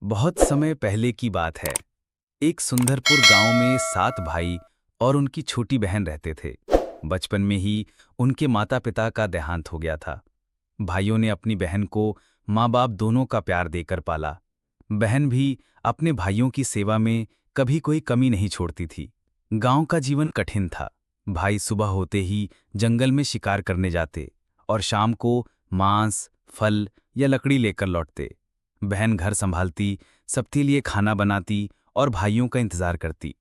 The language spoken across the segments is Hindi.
बहुत समय पहले की बात है। एक सुंदरपुर गांव में 7 भाई और उनकी छोटी बहन रहते थे। बचपन में ही उनके माता-पिता का देहांत हो गया था। भाइयों ने अपनी बहन को माँ-बाप दोनों का प्यार देकर पाला। बहन भी अपने भाइयों की सेवा में कभी कोई कमी नहीं छोड़ती थी। गांव का जीवन कठिन था। भाई सुबह होते ही जंगल में शिकार करने जाते और शाम को मांस, फल या लकड़ी लेकर लौटते। बहन घर संभालती, सबके लिए खाना बनाती और भाइयों का इंतजार करती।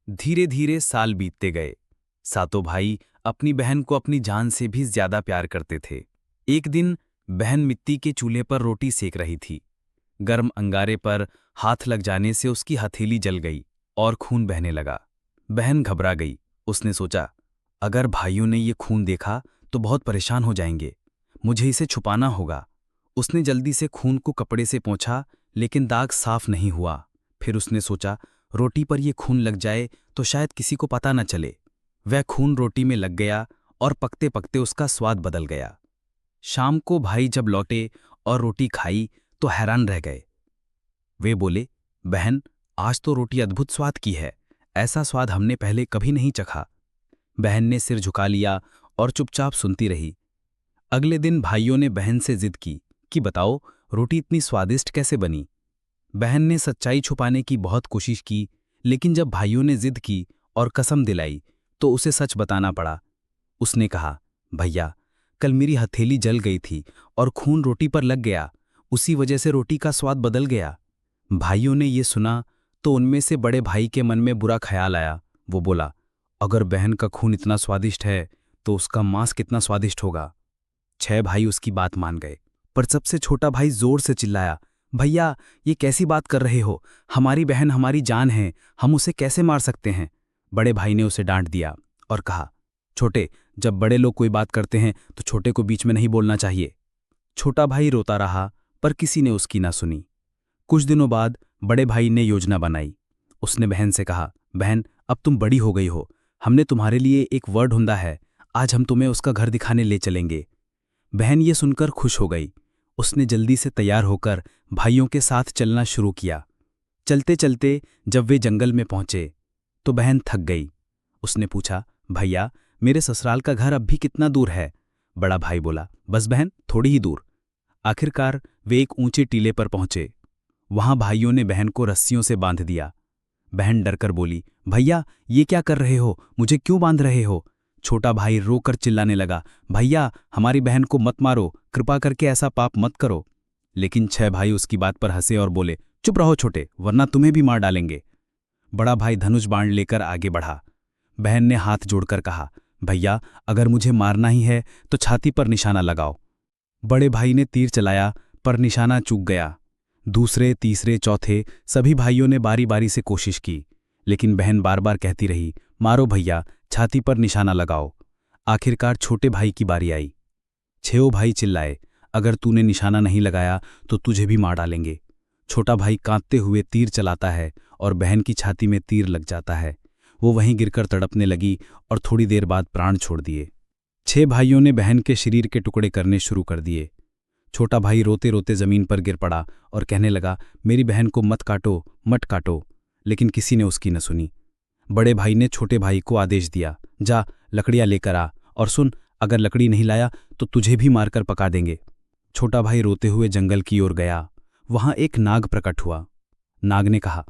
धीरे धीरे साल बीतते गए। सातों भाई अपनी बहन को अपनी जान से भी ज्यादा प्यार करते थे। एक दिन बहन मिट्टी के चूल्हे पर रोटी सेक रही थी। गर्म अंगारे पर हाथ लग जाने से उसकी हथेली जल गई और खून बहने लगा। बहन घबरा गई। उसने सोचा, अगर भाइयों ने ये खून देखा तो बहुत परेशान हो जाएंगे। मुझे इसे छुपाना होगा। उसने जल्दी से खून को कपड़े से पोंछा, लेकिन दाग साफ नहीं हुआ। फिर उसने सोचा, रोटी पर यह खून लग जाए तो शायद किसी को पता न चले। वह खून रोटी में लग गया और पकते पकते उसका स्वाद बदल गया। शाम को भाई जब लौटे और रोटी खाई तो हैरान रह गए। वे बोले, बहन, आज तो रोटी अद्भुत स्वाद की है। ऐसा स्वाद हमने पहले कभी नहीं चखा। बहन ने सिर झुका लिया और चुपचाप सुनती रही। अगले दिन भाइयों ने बहन से जिद की कि बताओ, रोटी इतनी स्वादिष्ट कैसे बनी। बहन ने सच्चाई छुपाने की बहुत कोशिश की, लेकिन जब भाइयों ने जिद की और कसम दिलाई तो उसे सच बताना पड़ा। उसने कहा, भैया, कल मेरी हथेली जल गई थी और खून रोटी पर लग गया। उसी वजह से रोटी का स्वाद बदल गया। भाइयों ने ये सुना तो उनमें से बड़े भाई के मन में बुरा ख्याल आया। वो बोला, अगर बहन का खून इतना स्वादिष्ट है तो उसका मांस कितना स्वादिष्ट होगा। 6 भाई उसकी बात मान गए, पर सबसे छोटा भाई जोर से चिल्लाया, भैया, ये कैसी बात कर रहे हो? हमारी बहन हमारी जान है, हम उसे कैसे मार सकते हैं? बड़े भाई ने उसे डांट दिया और कहा, छोटे, जब बड़े लोग कोई बात करते हैं तो छोटे को बीच में नहीं बोलना चाहिए। छोटा भाई रोता रहा, पर किसी ने उसकी ना सुनी। कुछ दिनों बाद बड़े भाई ने योजना बनाई। उसने बहन से कहा, बहन, अब तुम बड़ी हो गई हो, हमने तुम्हारे लिए एक वर्ड ढूंढा है। आज हम तुम्हें उसका घर दिखाने ले चलेंगे। बहन ये सुनकर खुश हो गई। उसने जल्दी से तैयार होकर भाइयों के साथ चलना शुरू किया। चलते चलते जब वे जंगल में पहुंचे तो बहन थक गई। उसने पूछा, भैया, मेरे ससुराल का घर अब भी कितना दूर है? बड़ा भाई बोला, बस बहन, थोड़ी ही दूर। आखिरकार वे एक ऊंचे टीले पर पहुंचे। वहां भाइयों ने बहन को रस्सियों से बांध दिया। बहन डरकर बोली, भैया, ये क्या कर रहे हो? मुझे क्यों बांध रहे हो? छोटा भाई रोकर चिल्लाने लगा, भैया, हमारी बहन को मत मारो, कृपा करके ऐसा पाप मत करो। लेकिन 6 भाई उसकी बात पर हंसे और बोले, चुप रहो छोटे, वरना तुम्हें भी मार डालेंगे। बड़ा भाई धनुष बाण लेकर आगे बढ़ा। बहन ने हाथ जोड़कर कहा, भैया, अगर मुझे मारना ही है तो छाती पर निशाना लगाओ। बड़े भाई ने तीर चलाया, पर निशाना चूक गया। दूसरे, तीसरे, चौथे सभी भाइयों ने बारी बारी से कोशिश की, लेकिन बहन बार बार कहती रही, मारो भैया, छाती पर निशाना लगाओ। आखिरकार छोटे भाई की बारी आई। 6 भाई चिल्लाए, अगर तूने निशाना नहीं लगाया तो तुझे भी मार डालेंगे। छोटा भाई कांपते हुए तीर चलाता है और बहन की छाती में तीर लग जाता है। वो वहीं गिरकर तड़पने लगी और थोड़ी देर बाद प्राण छोड़ दिए। 6 भाइयों ने बहन के शरीर के टुकड़े करने शुरू कर दिए। छोटा भाई रोते रोते जमीन पर गिर पड़ा और कहने लगा, मेरी बहन को मत काटो, मत काटो। लेकिन किसी ने उसकी न सुनी। बड़े भाई ने छोटे भाई को आदेश दिया, जा लकड़ियां लेकर आ, और सुन, अगर लकड़ी नहीं लाया तो तुझे भी मारकर पका देंगे। छोटा भाई रोते हुए जंगल की ओर गया। वहां एक नाग प्रकट हुआ। नाग ने कहा,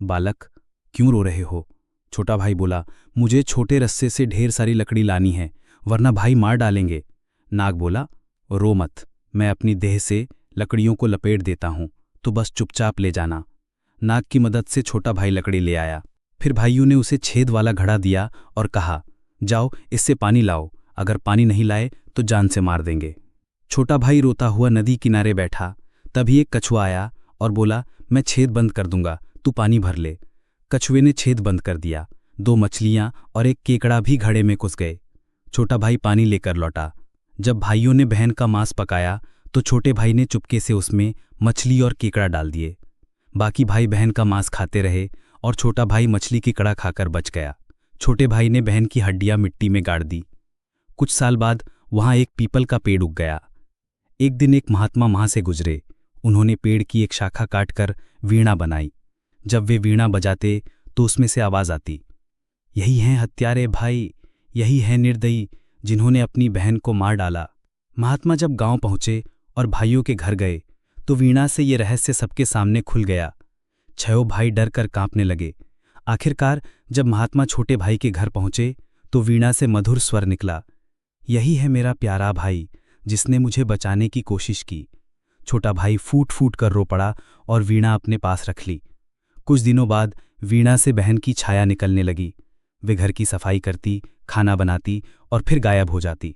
बालक, क्यों रो रहे हो? छोटा भाई बोला, मुझे छोटे रस्से से ढेर सारी लकड़ी लानी है, वरना भाई मार डालेंगे। नाग बोला, रो मत, मैं अपनी देह से लकड़ियों को लपेट देता हूं, तो बस चुपचाप ले जाना। नाग की मदद से छोटा भाई लकड़ी ले आया। फिर भाइयों ने उसे छेद वाला घड़ा दिया और कहा, जाओ इससे पानी लाओ, अगर पानी नहीं लाए तो जान से मार देंगे। छोटा भाई रोता हुआ नदी किनारे बैठा। तभी एक कछुआ आया और बोला, मैं छेद बंद कर दूंगा, तू पानी भर ले। कछुए ने छेद बंद कर दिया। 2 मछलियां और एक केकड़ा भी घड़े में घुस गए। छोटा भाई पानी लेकर लौटा। जब भाइयों ने बहन का मांस पकाया तो छोटे भाई ने चुपके से उसमें मछली और केकड़ा डाल दिए। बाकी भाई बहन का मांस खाते रहे और छोटा भाई मछली की कड़ा खाकर बच गया। छोटे भाई ने बहन की हड्डियां मिट्टी में गाड़ दी। कुछ साल बाद वहां एक पीपल का पेड़ उग गया। एक दिन एक महात्मा वहां से गुजरे। उन्होंने पेड़ की एक शाखा काटकर वीणा बनाई। जब वे वीणा बजाते तो उसमें से आवाज आती, यही हैं हत्यारे भाई, यही है निर्दयी जिन्होंने अपनी बहन को मार डाला। महात्मा जब गांव पहुंचे और भाइयों के घर गए तो वीणा से ये रहस्य सबके सामने खुल गया। छयों भाई डर कर कांपने लगे। आखिरकार जब महात्मा छोटे भाई के घर पहुंचे तो वीणा से मधुर स्वर निकला, यही है मेरा प्यारा भाई जिसने मुझे बचाने की कोशिश की। छोटा भाई फूट फूट कर रो पड़ा और वीणा अपने पास रख ली। कुछ दिनों बाद वीणा से बहन की छाया निकलने लगी। वे घर की सफाई करती, खाना बनाती और फिर गायब हो जाती।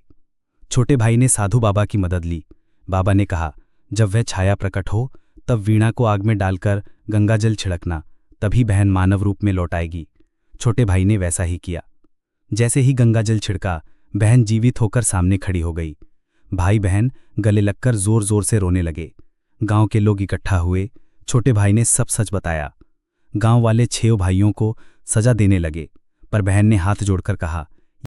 छोटे भाई ने साधु बाबा की मदद ली। बाबा ने कहा, जब वह छाया प्रकट हो तब वीणा को आग में डालकर गंगाजल छिड़कना, तभी बहन मानव रूप में लौट आएगी। छोटे भाई ने वैसा ही किया। जैसे ही गंगाजल छिड़का, बहन जीवित होकर सामने खड़ी हो गई। भाई बहन गले लगकर जोर जोर से रोने लगे। गांव के लोग इकट्ठा हुए। छोटे भाई ने सब सच बताया। गांव वाले 6 भाइयों को सजा देने लगे, पर बहन ने हाथ जोड़कर कहा,